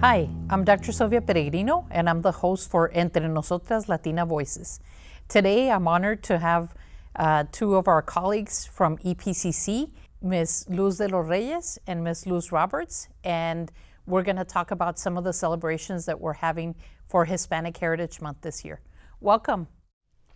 Hi, I'm Dr. Sylvia Peregrino, and I'm the host for Entre, Nosotras, Latina Voices. Today, I'm honored to have two of our colleagues from EPCC, Ms. Luz de los Reyes and Ms. Luz Roberts, and we're going to talk about some of the celebrations that we're having for Hispanic Heritage Month this year. Welcome.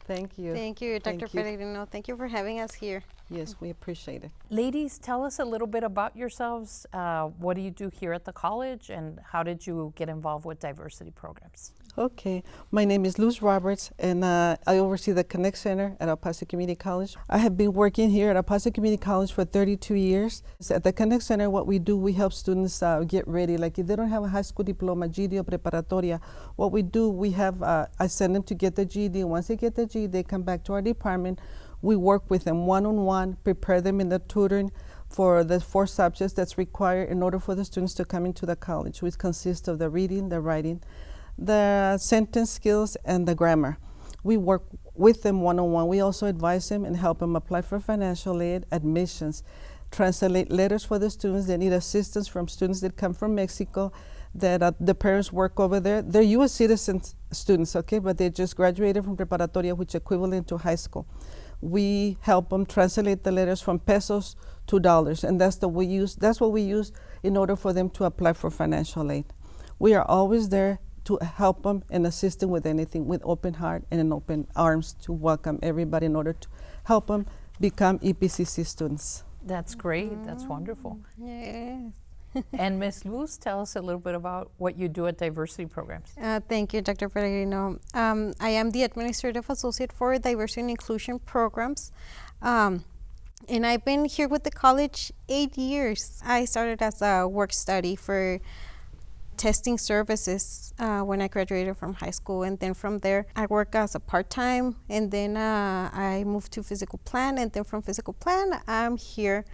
Thank you. Thank you, Dr. Peregrino. Thank you for having us here. Yes, we appreciate it. Ladies, tell us a little bit about yourselves. What do you do here at the college, and how did you get involved with diversity programs? Okay, my name is Luz Roberts, and I oversee the Connect Center at El Paso Community College. I have been working here at El Paso Community College for 32 years. So at the Connect Center, what we do, we help students get ready. Like if they don't have a high school diploma, GED or preparatoria, what we do, we have, I send them to get the GED. Once they get the GED, they come back to our department. We work with them one-on-one, prepare them in the tutoring for the 4 subjects that's required in order for the students to come into the college, which consists of the reading, the writing, the sentence skills, and the grammar. We work with them one-on-one. We also advise them and help them apply for financial aid, admissions, translate letters for the students that need assistance from students that come from Mexico, that the parents work over there. They're U.S. citizen students, okay, but they just graduated from preparatoria, which is equivalent to high school. We help them translate the letters from pesos to dollars, and that's what we use in order for them to apply for financial aid. We are always there to help them and assist them with anything, with open heart and an open arms to welcome everybody in order to help them become EPCC students. That's great. That's wonderful. Yes. And Ms. Luz, tell us a little bit about what you do at diversity programs. Thank you, Dr. Peregrino. I am the Administrative Associate for Diversity and Inclusion Programs. And I've been here with the college 8 years. I started as a work study for testing services when I graduated from high school, and then from there I work as a part-time, and then I moved to physical plan, and then from physical plan I'm here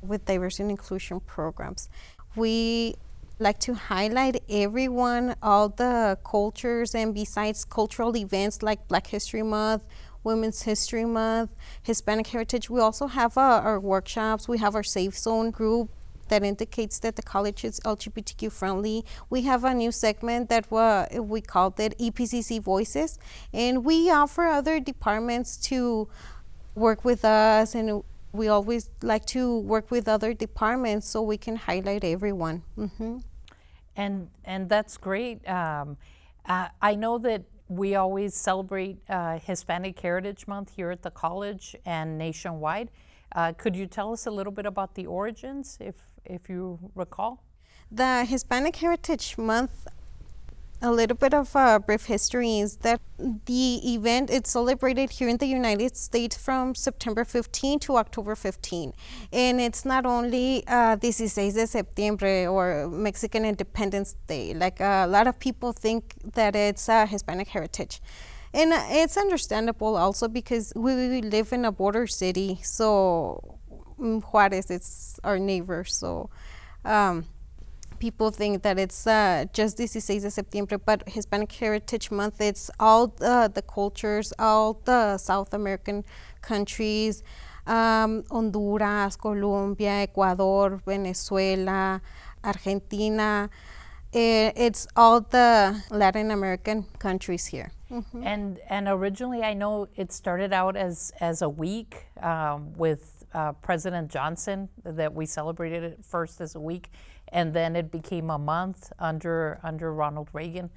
with diversity and inclusion programs. We like to highlight everyone, all the cultures, and besides cultural events like Black History Month, Women's History Month, Hispanic Heritage, we also have our workshops. We have our Safe Zone group that indicates that the college is LGBTQ friendly. We have a new segment that we called it EPCC Voices, and we offer other departments to work with us, and we always like to work with other departments so we can highlight everyone. Mm-hmm. And that's great. I know that we always celebrate Hispanic Heritage Month here at the college and nationwide. Could you tell us a little bit about the origins, if you recall? The Hispanic Heritage Month, a little bit of a brief history is that the event is celebrated here in the United States from September 15 to October 15. And it's not only 16 de septiembre or Mexican Independence Day. Like a lot of people think that it's Hispanic heritage. And it's understandable also because we live in a border city. So Juarez, it's our neighbor. So people think that it's just 16 de septiembre, but Hispanic Heritage Month, it's all the cultures, all the South American countries, Honduras, Colombia, Ecuador, Venezuela, Argentina. It's all the Latin American countries here. Mm-hmm. And originally, I know it started out as a week with President Johnson, that we celebrated it first as a week, and then it became a month under Ronald Reagan.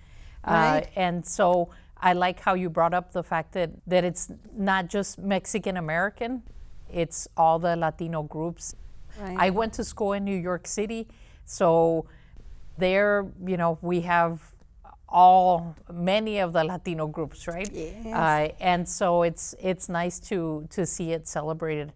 Right. And so I like how you brought up the fact that it's not just Mexican American, it's all the Latino groups. Right. I went to school in New York City, so there, we have many of the Latino groups, right? Yes. And so it's nice to see it celebrated.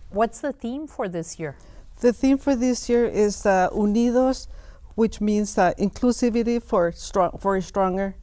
What's the theme for this year? The theme for this year is Unidos, which means inclusivity for a stronger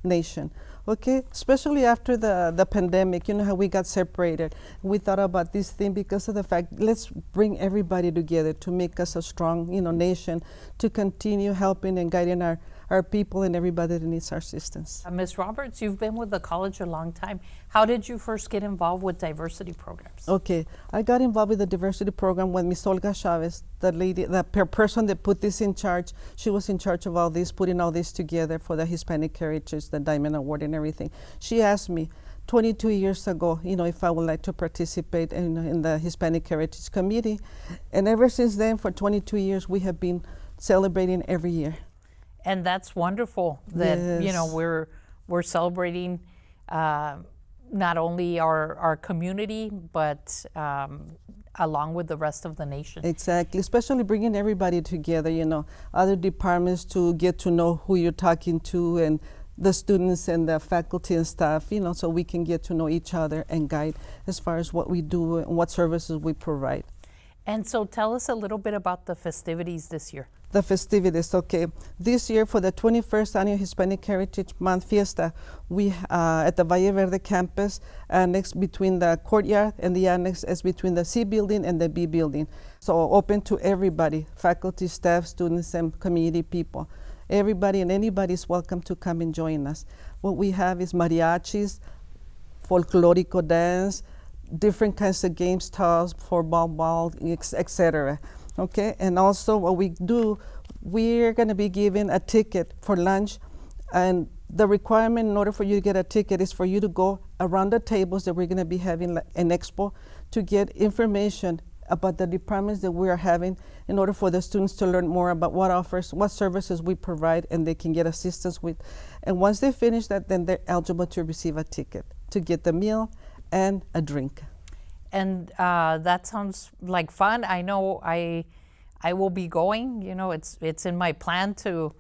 nation. Okay, especially after the pandemic, how we got separated. We thought about this thing because of the fact, let's bring everybody together to make us a strong, nation, to continue helping and guiding our our people and everybody that needs our assistance. Ms. Roberts, you've been with the college a long time. How did you first get involved with diversity programs? Okay, I got involved with the diversity program when Miss Olga Chavez, the lady, the person that put this in charge, she was in charge of all this, putting all this together for the Hispanic Heritage, the Diamond Award and everything. She asked me 22 years ago, if I would like to participate in the Hispanic Heritage Committee. And ever since then, for 22 years, we have been celebrating every year. And that's wonderful that, Yes. we're celebrating not only our community, but along with the rest of the nation. Exactly, especially bringing everybody together, other departments to get to know who you're talking to, and the students and the faculty and staff, so we can get to know each other and guide as far as what we do and what services we provide. And so tell us a little bit about the festivities this year. The festivities, okay. This year for the 21st Annual Hispanic Heritage Month Fiesta, we at the Valle Verde campus, next between the courtyard and the annex is between the C building and the B building. So open to everybody, faculty, staff, students, and community people. Everybody and anybody is welcome to come and join us. What we have is mariachis, folklorico dance, different kinds of games, toss, ball, etc. Okay, and also what we do, we're going to be giving a ticket for lunch, and the requirement in order for you to get a ticket is for you to go around the tables that we're going to be having an expo to get information about the departments that we are having in order for the students to learn more about what services we provide, and they can get assistance with. And once they finish that, then they're eligible to receive a ticket to get the meal and a drink. And that sounds like fun. I know I will be going. It's in my plan to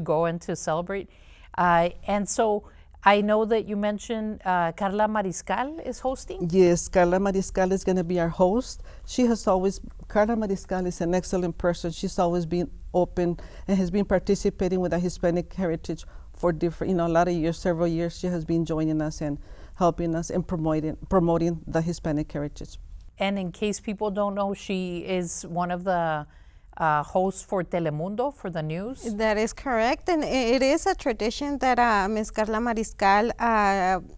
go and to celebrate. And so I know that you mentioned Carla Mariscal is hosting. Yes, Carla Mariscal is going to be our host. Carla Mariscal is an excellent person. She's always been open and has been participating with the Hispanic Heritage for different, a lot of years, several years. She has been joining us and helping us and promoting the Hispanic Heritage. And in case people don't know, she is one of the hosts for Telemundo for the news. That is correct, and it is a tradition that Ms. Carla Mariscal,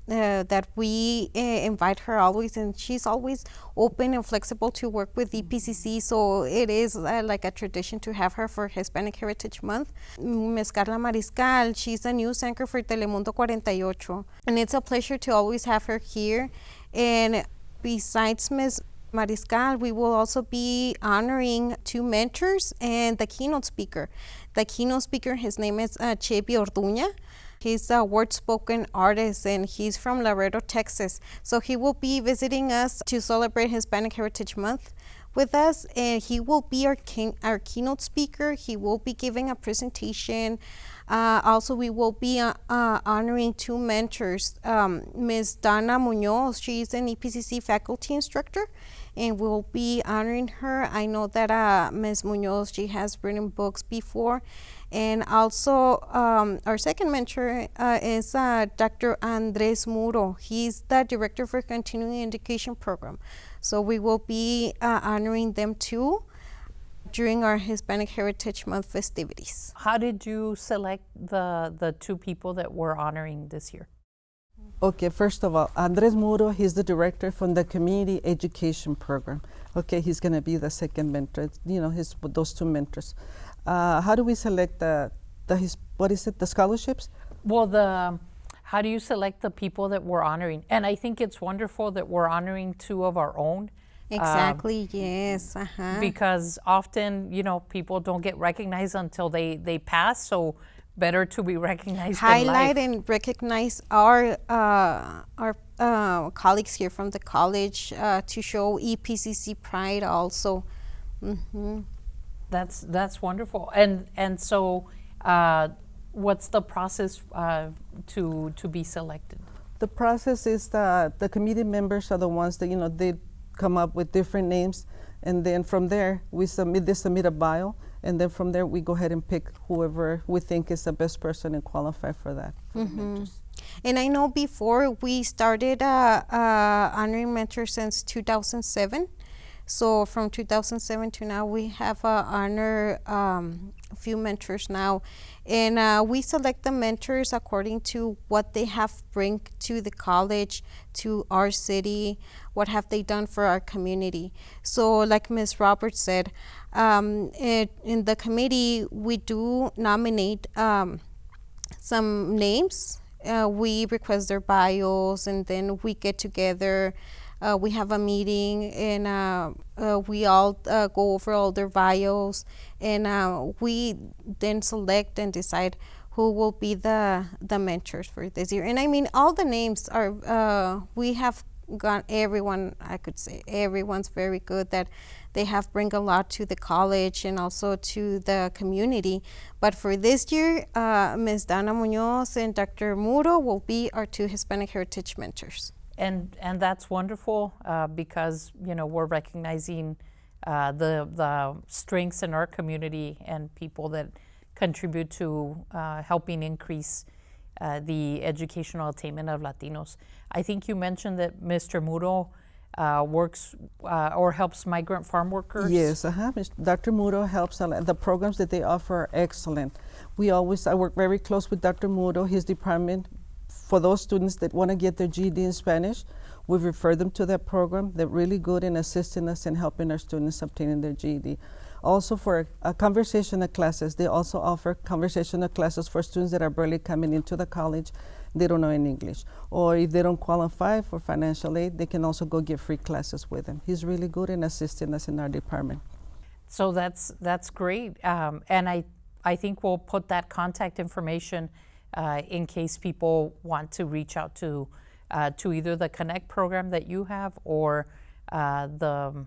that we invite her always, and she's always open and flexible to work with EPCC, so it is like a tradition to have her for Hispanic Heritage Month. Ms. Carla Mariscal, she's a news anchor for Telemundo 48, and it's a pleasure to always have her here. And besides Ms. Mariscal, we will also be honoring 2 mentors and the keynote speaker. The keynote speaker, his name is Chepi Orduña. He's a word-spoken artist, and he's from Laredo, Texas. So he will be visiting us to celebrate Hispanic Heritage Month with us, and he will be our keynote speaker. He will be giving a presentation. Also, we will be honoring 2 mentors. Ms. Dana Munoz, she's an EPCC faculty instructor, and we'll be honoring her. I know that Ms. Munoz, she has written books before. And also, our second mentor is Dr. Andres Muro. He's the director for Continuing Education Program. So we will be honoring them too during our Hispanic Heritage Month festivities. How did you select the 2 people that we're honoring this year? Okay, first of all, Andres Muro, he's the director from the Community Education Program. Okay, he's going to be the second mentor, those 2 mentors. How do we select the scholarships? Well, how do you select the people that we're honoring? And I think it's wonderful that we're honoring 2 of our own. Exactly, yes. Because often, people don't get recognized until they pass, so better to be recognized Highlight in life. and recognize our colleagues here from the college to show EPCC pride also. Mm-hmm. That's wonderful. And so what's the process to be selected? The process is that the committee members are the ones that, they come up with different names, and then from there they submit a bio, and then from there we go ahead and pick whoever we think is the best person and qualify for that. Mm-hmm. And I know before we started honoring mentors since 2007. So from 2007 to now, we have honor a few mentors now, and we select the mentors according to what they have bring to the college, to our city, what have they done for our community. So like Ms. Roberts said, in the committee, we do nominate some names. We request their bios, and then we get together. We have a meeting, and we all go over all their bios, and we then select and decide who will be the mentors for this year. And I mean, all the names are, we have got everyone, I could say everyone's very good, that they have bring a lot to the college and also to the community. But for this year, Ms. Dana Munoz and Dr. Muro will be our two Hispanic Heritage mentors. And that's wonderful because, you know, we're recognizing the strengths in our community and people that contribute to helping increase the educational attainment of Latinos. I think you mentioned that Mr. Muro works or helps migrant farm workers. Yes, Dr. Muro helps a lot. The programs that they offer are excellent. I work very close with Dr. Muro, his department. For those students that want to get their GED in Spanish, we refer them to that program. They're really good in assisting us and helping our students obtaining their GED. Also for conversational classes, they also offer conversational classes for students that are barely coming into the college. They don't know any English. Or if they don't qualify for financial aid, they can also go get free classes with him. He's really good in assisting us in our department. So that's great. And I think we'll put that contact information in case people want to reach out to either the Connect program that you have or the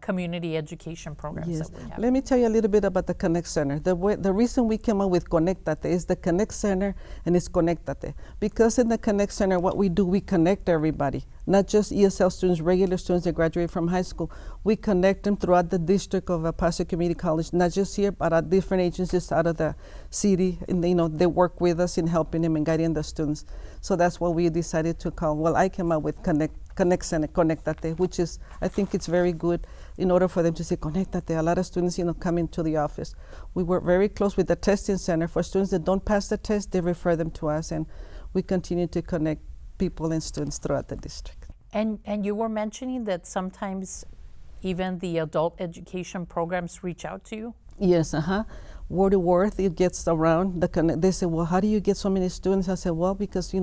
community education programs that we have. Let me tell you a little bit about the Connect Center. The reason we came up with Conectate is the Connect Center, and it's Conectate. Because in the Connect Center, what we do, we connect everybody, not just ESL students, regular students that graduate from high school. We connect them throughout the district of El Paso Community College, not just here, but at different agencies out of the city. And they work with us in helping them and guiding the students. So that's what we decided to call. Well, I came up with Connect Center, Conectate, which is, I think it's very good in order for them to say Conectate. A lot of students, come into the office. We work very close with the testing center. For students that don't pass the test, they refer them to us, and we continue to connect people and students throughout the district. And you were mentioning that sometimes even the adult education programs reach out to you? Yes, word of word, it gets around. They say, well, how do you get so many students? I said, well, because,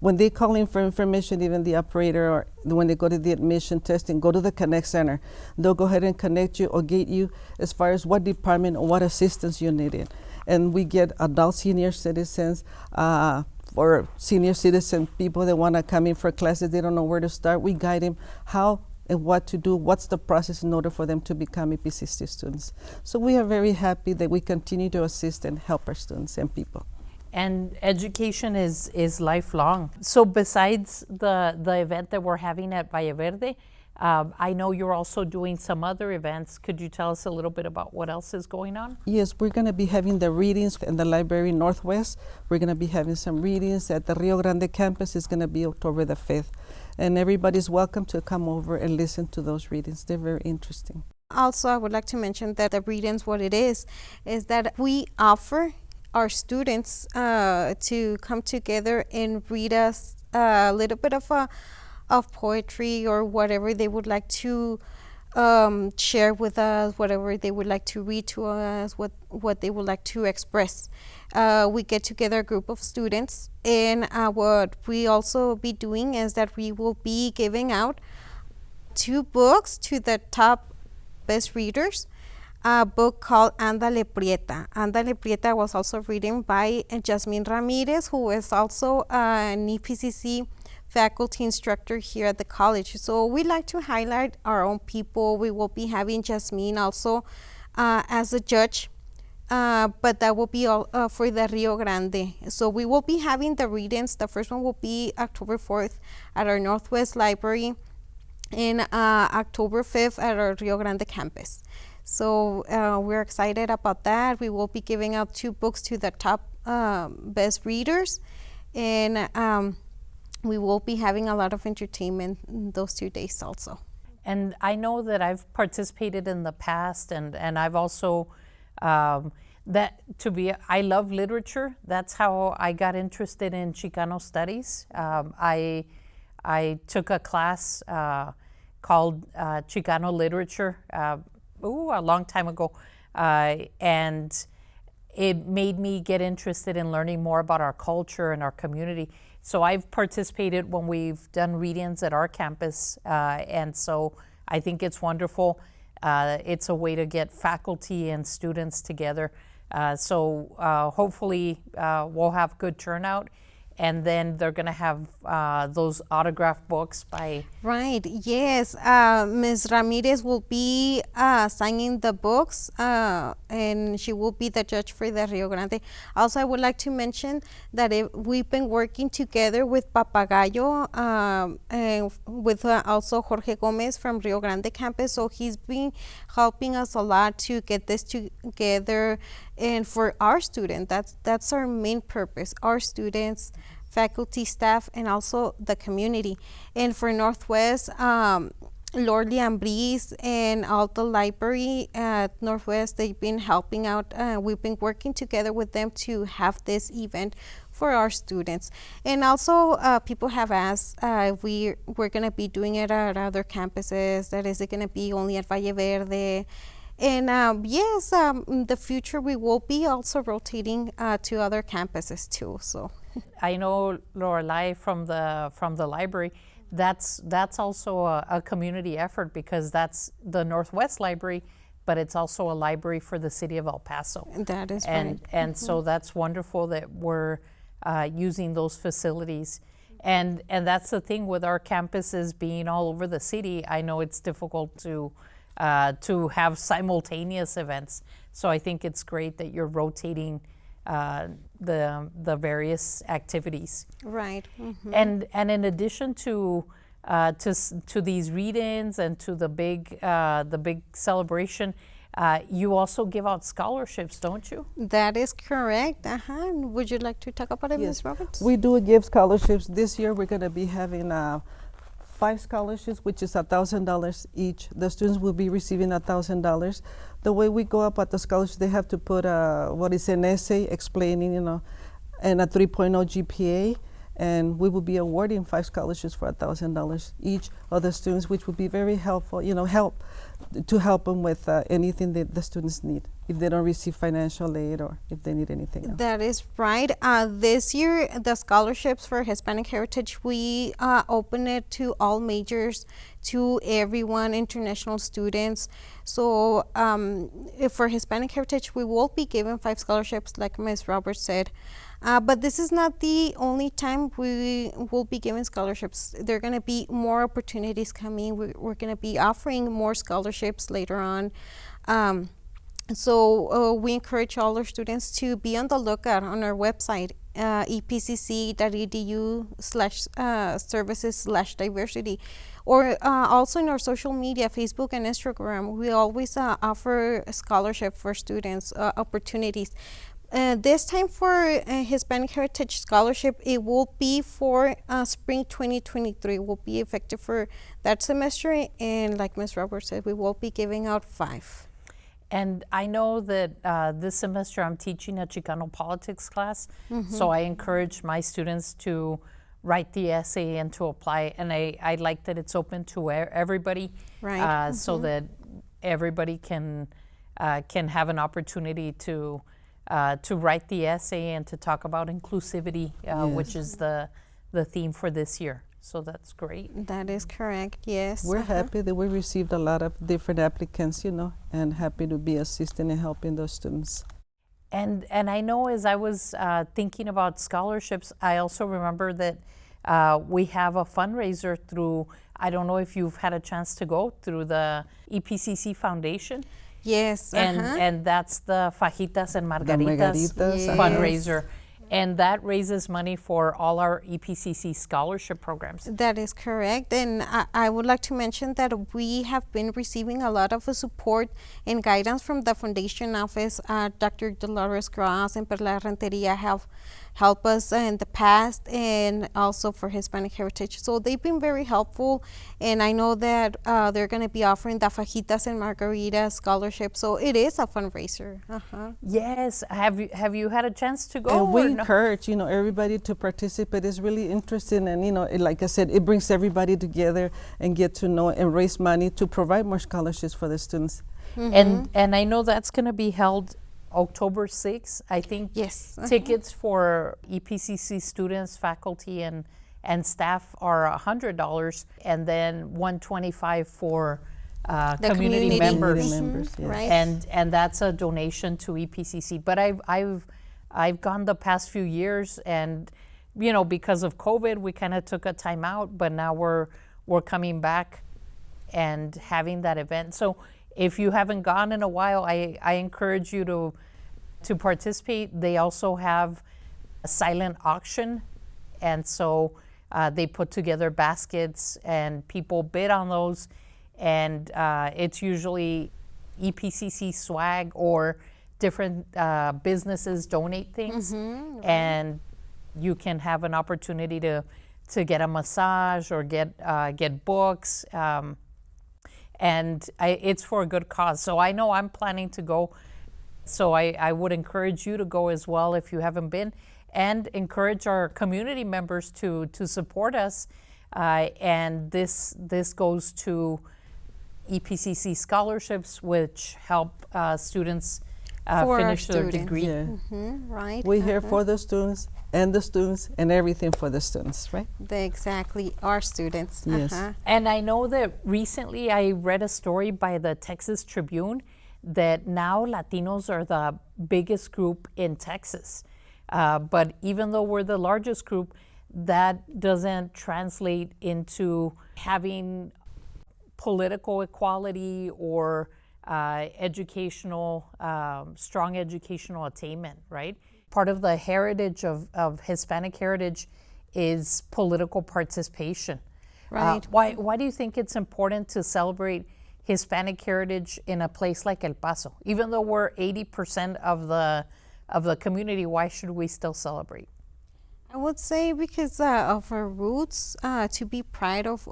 when they call in for information, even the operator, or when they go to the admission testing, go to the Connect Center. They'll go ahead and connect you or gate you as far as what department or what assistance you need in. And we get adult senior citizens, or senior citizen people that want to come in for classes, they don't know where to start. We guide them how and what to do, what's the process in order for them to become EPCC students. So we are very happy that we continue to assist and help our students and people. And education is lifelong. So besides the event that we're having at Valle Verde, I know you're also doing some other events. Could you tell us a little bit about what else is going on? Yes, we're going to be having the readings in the library Northwest. We're going to be having some readings at the Rio Grande campus. It's going to be October the 5th. And everybody's welcome to come over and listen to those readings. They're very interesting. Also, I would like to mention that the readings, what it is that we offer our students to come together and read us a little bit of poetry or whatever they would like to share with us, whatever they would like to read to us, what they would like to express. We get together a group of students, and what we also be doing is that we will be giving out 2 books to the top best readers. A book called Ándale Prieta. Ándale Prieta was also written by Jasmine Ramirez, who is also an EPCC faculty instructor here at the college. So we like to highlight our own people. We will be having Jasmine also as a judge, but that will be all for the Rio Grande. So we will be having the readings. The first one will be October 4th at our Northwest Library, and October 5th at our Rio Grande campus. So we're excited about that. We will be giving out 2 books to the top best readers, and we will be having a lot of entertainment in those 2 days also. And I know that I've participated in the past, and I've also, I love literature. That's how I got interested in Chicano studies. I took a class called Chicano literature, a long time ago, and it made me get interested in learning more about our culture and our community. So I've participated when we've done readings at our campus, and so I think it's wonderful. It's a way to get faculty and students together. So hopefully we'll have good turnout. And then they're going to have those autographed books by... Right, yes. Ms. Ramirez will be signing the books, and she will be the judge for the Rio Grande. Also, I would like to mention that we've been working together with Papagayo, and with also Jorge Gomez from Rio Grande campus. So he's been helping us a lot to get this together, and for our students. That's our main purpose, our students, faculty, staff, and also the community. And for Northwest, Lord Ambris and Alta Library at Northwest, they've been helping out. We've been working together with them to have this event for our students. And also people have asked if we're going to be doing it at other campuses, that is it going to be only at Valle Verde. And yes, in the future we will be also rotating to other campuses too. So I know Lorelai from the library. That's also a community effort, because that's the Northwest Library, but it's also a library for the city of El Paso. That is right. And so that's wonderful that we're using those facilities. And that's the thing with our campuses being all over the city. I know it's difficult to have simultaneous events. So I think it's great that you're rotating the various activities. Right. Mm-hmm. And in addition to these read-ins and to the big celebration, you also give out scholarships, don't you? That is correct. Would you like to talk about it, Ms. Roberts? We do give scholarships. This year we're going to be having 5 scholarships, which is $1,000 each. The students will be receiving $1,000. The way we go about the scholarships, they have to put what is an essay explaining, and a 3.0 GPA, and we will be awarding 5 scholarships for $1,000 each of the students, which will be very helpful, help them with anything that the students need, if they don't receive financial aid or if they need anything else. That is right. This year, the scholarships for Hispanic Heritage, we open it to all majors, to everyone, international students. So for Hispanic Heritage, we will be giving 5 scholarships, like Ms. Roberts said. But this is not the only time we will be giving scholarships. There are going to be more opportunities coming. We're going to be offering more scholarships later on. So we encourage all our students to be on the lookout on our website, epcc.edu/services/diversity, or also in our social media, Facebook and Instagram. We always offer a scholarship for students, opportunities. This time for Hispanic Heritage Scholarship, it will be for spring 2023. It will be effective for that semester, and like Ms. Roberts said, we will be giving out 5. And I know that this semester I'm teaching a Chicano politics class, so I encourage my students to write the essay and to apply. And I like that it's open to everybody, right? So that everybody can have an opportunity to write the essay and to talk about inclusivity, which is the theme for this year. So that's great. That is correct, yes. We're happy that we received a lot of different applicants, and happy to be assisting and helping those students. And I know as I was thinking about scholarships, I also remember that we have a fundraiser through, I don't know if you've had a chance to go through the EPCC Foundation. Yes. And that's the Fajitas and Margaritas fundraiser. And that raises money for all our EPCC scholarship programs. That is correct. And I would like to mention that we have been receiving a lot of support and guidance from the foundation office. Dr. Dolores Gross and Perla Renteria have helped us in the past, and also for Hispanic Heritage. So they've been very helpful, and I know that they're going to be offering the fajitas and margarita scholarship. So it is a fundraiser. Yes. Have you had a chance to go? And we or no? encourage, everybody to participate. It's really interesting, and like I said, it brings everybody together and get to know and raise money to provide more scholarships for the students. And I know that's going to be held October 6th. I think Yes. tickets for EPCC students, faculty, and staff are $100, and then $125 for The community members. Community members, yes. Right. And that's a donation to EPCC. But I've gone the past few years, and because of COVID, we kind of took a time out, but now we're coming back and having that event. So if you haven't gone in a while, I encourage you to participate. They also have a silent auction, and so they put together baskets and people bid on those, and it's usually EPCC swag or different businesses donate things, and you can have an opportunity to get a massage or get books. And it's for a good cause. So I know I'm planning to go. So I would encourage you to go as well if you haven't been, and encourage our community members to support us. And this goes to EPCC scholarships, which help students For our finish their students. degree. Yeah. Right. We're here for the students and everything for the students, right? Exactly, our students. Yes. And I know that recently I read a story by the Texas Tribune that now Latinos are the biggest group in Texas. But even though we're the largest group, that doesn't translate into having political equality or strong educational attainment, right? Part of the heritage of Hispanic heritage is political participation. Right. Why do you think it's important to celebrate Hispanic heritage in a place like El Paso? Even though we're 80% of the community, why should we still celebrate? I would say because of our roots, to be proud of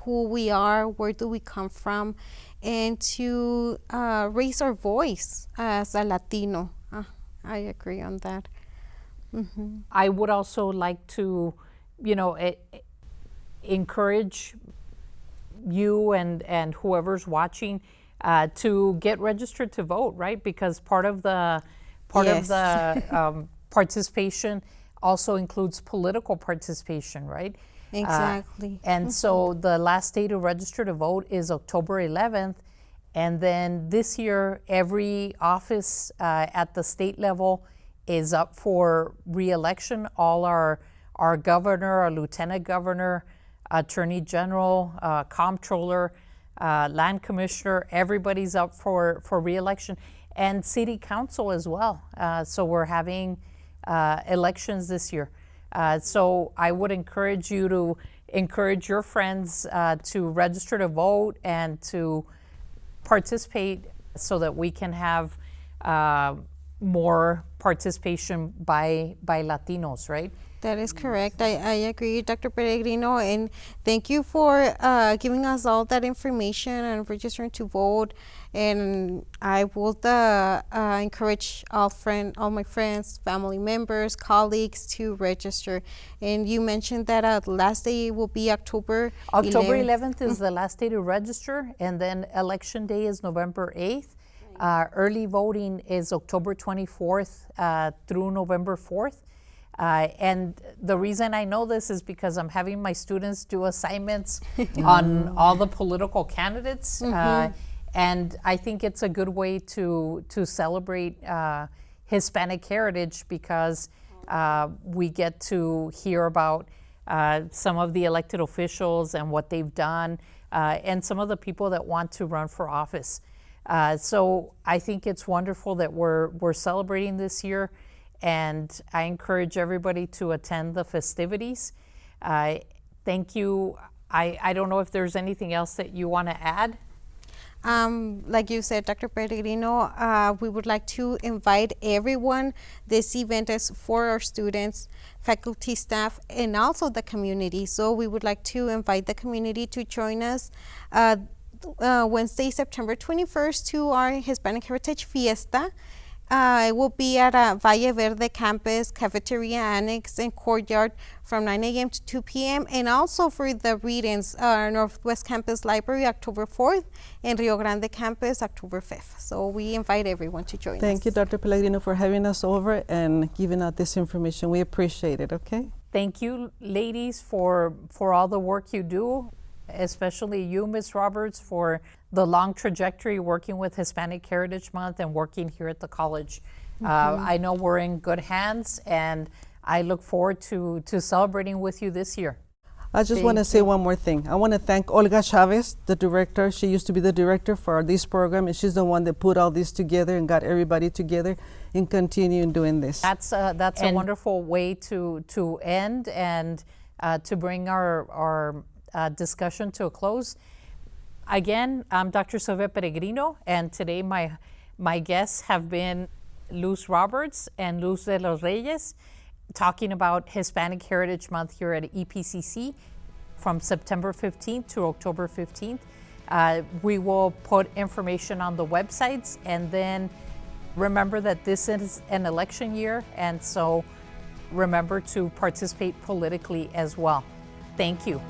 who we are, where do we come from, and to raise our voice as a Latino. I agree on that. I would also like to, encourage you and whoever's watching to get registered to vote, right? Because part of the participation also includes political participation, right? Exactly. And so the last day to register to vote is October 11th. And then this year, every office at the state level is up for re-election. All our governor, our lieutenant governor, attorney general, comptroller, land commissioner, everybody's up for re-election, and city council as well. So we're having elections this year. So I would encourage you to encourage your friends to register to vote and to participate so that we can have more participation by Latinos, right? That is correct. I agree, Dr. Peregrino, and thank you for giving us all that information and registering to vote. And I would encourage all my friends, family members, colleagues to register. And you mentioned that the last day will be October 11th is the last day to register, and then election day is November 8th. Early voting is October 24th through November 4th. And the reason I know this is because I'm having my students do assignments on all the political candidates. And I think it's a good way to celebrate Hispanic heritage because we get to hear about some of the elected officials and what they've done and some of the people that want to run for office. So I think it's wonderful that we're celebrating this year. And I encourage everybody to attend the festivities. Thank you. I don't know if there's anything else that you want to add. Like you said, Dr. Peregrino, we would like to invite everyone. This event is for our students, faculty, staff, and also the community. So we would like to invite the community to join us Wednesday, September 21st to our Hispanic Heritage Fiesta. It will be at Valle Verde campus, cafeteria annex, and courtyard from 9 a.m. to 2 p.m. And also for the readings, Northwest Campus Library, October 4th, and Rio Grande campus, October 5th. So we invite everyone to join us. Thank you, Dr. Pellegrino, for having us over and giving out this information. We appreciate it, okay? Thank you, ladies, for all the work you do, especially you, Ms. Roberts, for the long trajectory working with Hispanic Heritage Month and working here at the college. I know we're in good hands, and I look forward to celebrating with you this year. I just want to say one more thing. I want to thank Olga Chavez, the director. She used to be the director for this program, and she's the one that put all this together and got everybody together and continue doing this. That's a wonderful way to end and to bring our discussion to a close. Again, I'm Dr. Sylvia Peregrino, and today my guests have been Luz Roberts and Luz de los Reyes, talking about Hispanic Heritage Month here at EPCC from September 15th to October 15th. We will put information on the websites, and then remember that this is an election year, and so remember to participate politically as well. Thank you.